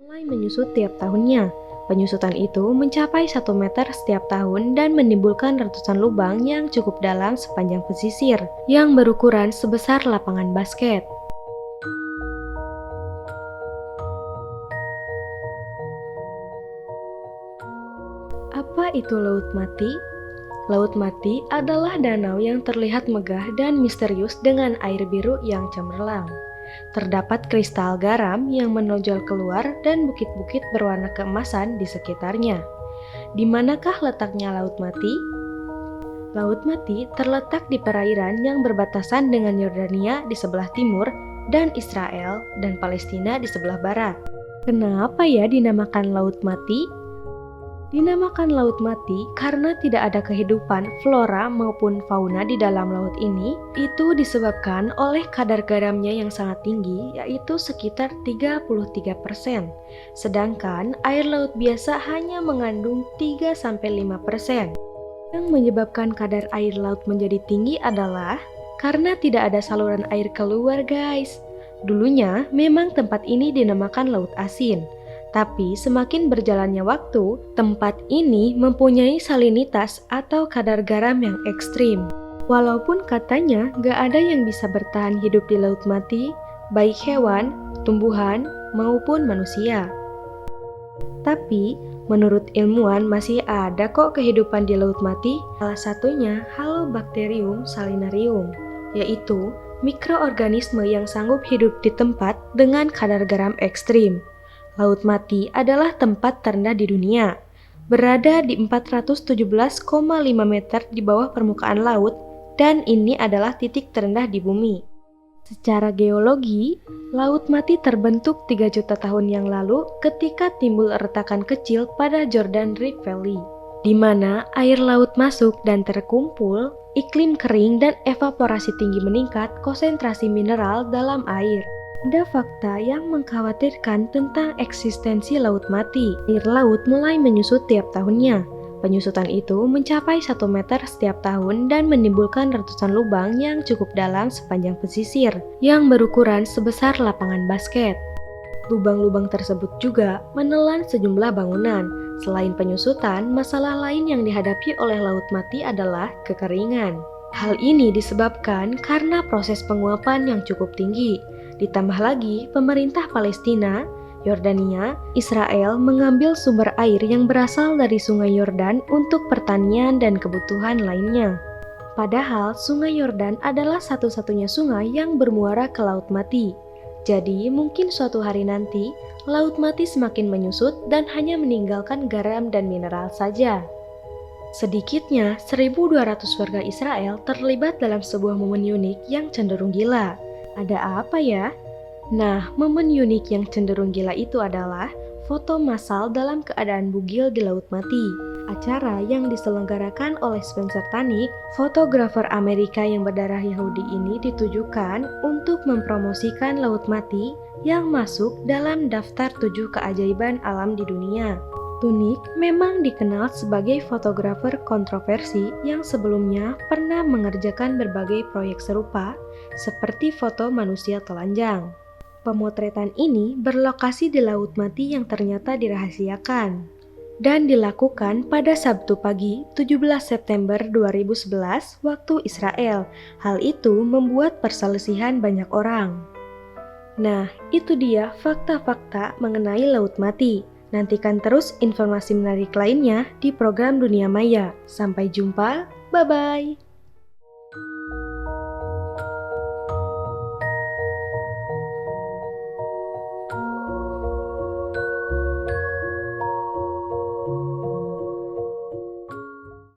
mulai menyusut tiap tahunnya. Penyusutan itu mencapai 1 meter setiap tahun dan menimbulkan ratusan lubang yang cukup dalam sepanjang pesisir, yang berukuran sebesar lapangan basket. Apa itu Laut Mati? Laut Mati adalah danau yang terlihat megah dan misterius dengan air biru yang cemerlang. Terdapat kristal garam yang menonjol keluar dan bukit-bukit berwarna keemasan di sekitarnya. Di manakah letaknya Laut Mati? Laut Mati terletak di perairan yang berbatasan dengan Yordania di sebelah timur dan Israel dan Palestina di sebelah barat. Kenapa ya dinamakan Laut Mati? Dinamakan Laut Mati karena tidak ada kehidupan flora maupun fauna di dalam laut ini. Itu disebabkan oleh kadar garamnya yang sangat tinggi, yaitu sekitar 33%. Sedangkan air laut biasa hanya mengandung 3-5%. Yang menyebabkan kadar air laut menjadi tinggi adalah karena tidak ada saluran air keluar, guys. Dulunya memang tempat ini dinamakan Laut Asin. Tapi semakin berjalannya waktu, tempat ini mempunyai salinitas atau kadar garam yang ekstrim. Walaupun katanya gak ada yang bisa bertahan hidup di Laut Mati, baik hewan, tumbuhan, maupun manusia. Tapi, menurut ilmuwan masih ada kok kehidupan di Laut Mati, salah satunya Halobacterium salinarium, yaitu mikroorganisme yang sanggup hidup di tempat dengan kadar garam ekstrim. Laut Mati adalah tempat terendah di dunia, berada di 417,5 meter di bawah permukaan laut, dan ini adalah titik terendah di bumi. Secara geologi, Laut Mati terbentuk 3 juta tahun yang lalu ketika timbul retakan kecil pada Jordan Rift Valley, di mana air laut masuk dan terkumpul, iklim kering dan evaporasi tinggi meningkat konsentrasi mineral dalam air. Ada fakta yang mengkhawatirkan tentang eksistensi Laut Mati. Air laut mulai menyusut tiap tahunnya. Penyusutan itu mencapai 1 meter setiap tahun dan menimbulkan ratusan lubang yang cukup dalam sepanjang pesisir, yang berukuran sebesar lapangan basket. Lubang-lubang tersebut juga menelan sejumlah bangunan. Selain penyusutan, masalah lain yang dihadapi oleh Laut Mati adalah kekeringan. Hal ini disebabkan karena proses penguapan yang cukup tinggi. Ditambah lagi, pemerintah Palestina, Yordania, Israel mengambil sumber air yang berasal dari Sungai Yordan untuk pertanian dan kebutuhan lainnya. Padahal Sungai Yordan adalah satu-satunya sungai yang bermuara ke Laut Mati. Jadi mungkin suatu hari nanti, Laut Mati semakin menyusut dan hanya meninggalkan garam dan mineral saja. Sedikitnya 1.200 warga Israel terlibat dalam sebuah momen unik yang cenderung gila. Ada apa ya? Nah, momen unik yang cenderung gila itu adalah foto massal dalam keadaan bugil di Laut Mati. Acara yang diselenggarakan oleh Spencer Tunick, fotografer Amerika yang berdarah Yahudi ini ditujukan untuk mempromosikan Laut Mati yang masuk dalam daftar 7 keajaiban alam di dunia. Tunick memang dikenal sebagai fotografer kontroversi yang sebelumnya pernah mengerjakan berbagai proyek serupa, seperti foto manusia telanjang. Pemotretan ini berlokasi di Laut Mati yang ternyata dirahasiakan, dan dilakukan pada Sabtu pagi 17 September 2011 waktu Israel. Hal itu membuat perselisihan banyak orang. Nah, itu dia fakta-fakta mengenai Laut Mati. Nantikan terus informasi menarik lainnya di program Dunia Maya. Sampai jumpa, bye-bye!